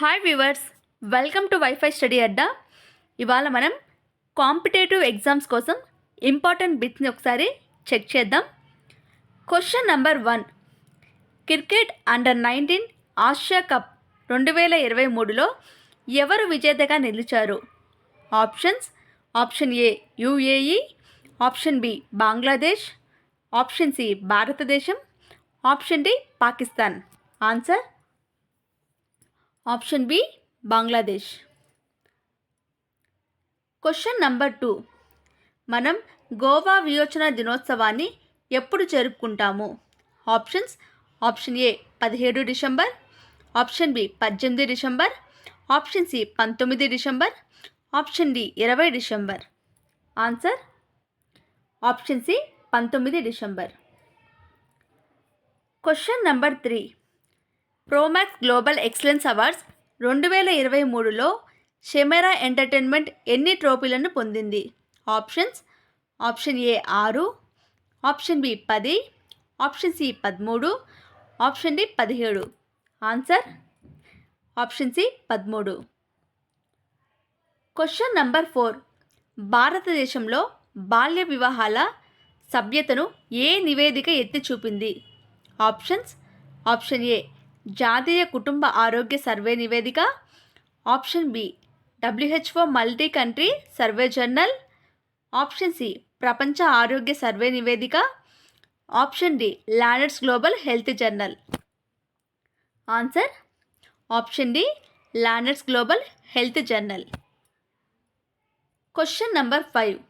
Hi viewers, welcome to wifi study Adda. ఇవాళ మనం competitive exams కోసం ఇంపార్టెంట్ బిట్స్ని ఒకసారి చెక్ చేద్దాం. Question number 1. Cricket under nineteen Asia cup 2023లో ఎవరు విజేతగా నిలిచారు? Option A UAE, option B Bangladesh, option C భారతదేశం, option D Pakistan. Answer option B Bangladesh. Question number 2. మనం గోవా విమోచన దినోత్సవాన్ని ఎప్పుడు జరుపుకుంటాము? Option A 17 December, option B 18 December, option C 19 December, option D 20 December. Answer option C 19 December. Question number 3. Promax global excellence awards 2023లో Shemaroo entertainment ఎన్ని ట్రోఫీలను పొందింది? Option A 6, option B 10, option C 13, option D 17. Answer option C 13. Question number 4. భారతదేశంలో బాల్య వివాహాల సభ్యతను ఏ నివేదిక ఎత్తి చూపింది? ఆప్షన్ ఏ జాతీయ కుటుంబ ఆరోగ్య సర్వే నివేదిక, option B WHO multi country survey journal, option C ప్రపంచ ఆరోగ్య సర్వే నివేదిక, option D Lancet's global health journal. Answer option D Lancet's global health journal. Question number 5.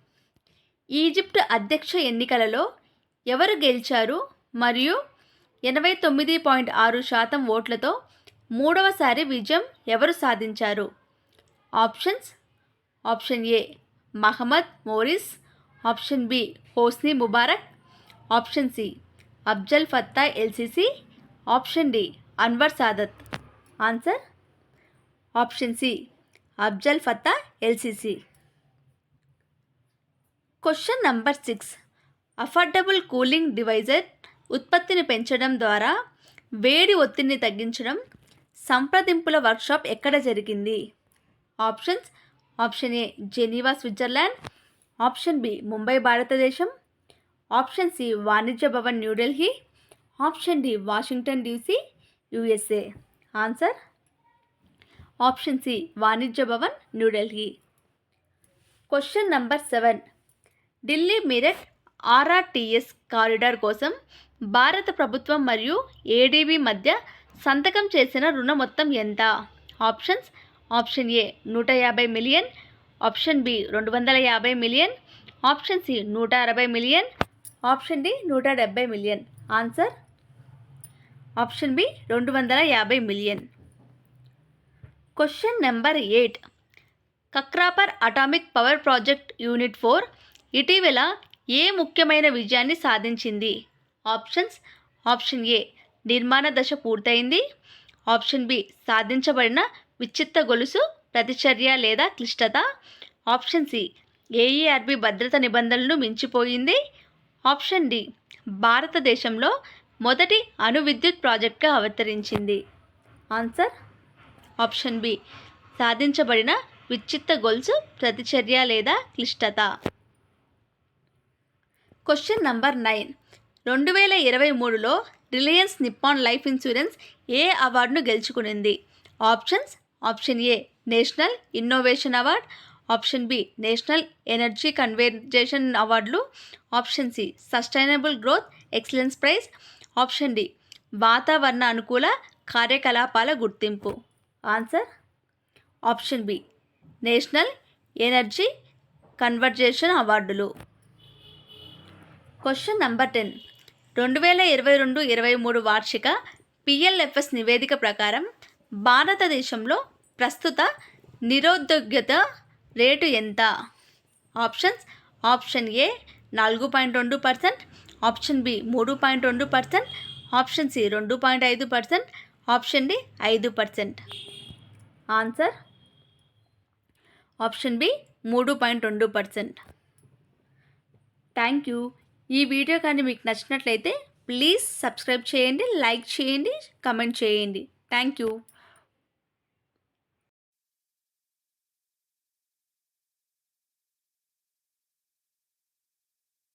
Egypt అధ్యక్ష ఎన్నికలలో ఎవరు గెలిచారు మరియు 89.6% ఓట్లతో మూడవసారి విజయం ఎవరు సాధించారు? Option A Mohammed Morsi, option B Hosni Mubarak, option C Abdel Fattah Elsisi, option D Anwar Sadat. Answer option C Abdel Fattah Elsisi. Question number 6. Affordable cooling devices ఉత్పత్తిని పెంచడం ద్వారా వేడి ఒత్తిడిని తగ్గించడం సంప్రదింపుల వర్క్షాప్ ఎక్కడ జరిగింది? Option A Geneva Switzerland, option B Mumbai భారతదేశం, option C వాణిజ్య Bhawan New Delhi, option D Washington DC USA. Answer option C వాణిజ్య Bhawan New Delhi. Question number 7. Delhi Meerut RRTS corridor కోసం భారత ప్రభుత్వం మరియు ADB మధ్య సంతకం చేసిన రుణ మొత్తం ఎంత? Option A 150 million, option B 250 million, option C 160 million, option D 170 million. Answer option B 250 million. Question number 8. Kakrapar atomic power project unit 4 ఇటీవల ఏ ముఖ్యమైన విజయాన్ని సాధించింది? ఆప్షన్ ఏ నిర్మాణ దశ పూర్తయింది, ఆప్షన్ బి సాధించబడిన విచ్చిత్త గొలుసు ప్రతిచర్య లేదా క్లిష్టత, ఆప్షన్ సి AERB భద్రత నిబంధనలను మించిపోయింది, ఆప్షన్ డి భారతదేశంలో మొదటి అణు విద్యుత్ ప్రాజెక్ట్గా అవతరించింది. ఆన్సర్ ఆప్షన్ బి సాధించబడిన విచ్చిత్త గొలుసు ప్రతిచర్య లేదా క్లిష్టత. Question number 9. 2023లో రిలయన్స్ నిప్పాన్ లైఫ్ ఇన్సూరెన్స్ ఏ అవార్డును గెలుచుకునింది? Option A national innovation award, option B national energy conservation అవార్డులు, option C sustainable growth excellence prize, option D వాతావరణ అనుకూల కార్యకలాపాల గుర్తింపు. Answer option B national energy conservation అవార్డులు. Question number 10. 2022-23 వార్షిక PLFS నివేదిక ప్రకారం భారతదేశంలో ప్రస్తుత నిరుద్యోగత రేటు ఎంత? Option A 4.2%, option B 3.2%, option C 2.5%, option D 5%. Answer option B 3.2%. Thank you. ఈ వీడియో కానీ మీకు నచ్చినట్లయితే ప్లీజ్ సబ్స్క్రైబ్ చేయండి, లైక్ చేయండి, కమెంట్ చేయండి. Thank you.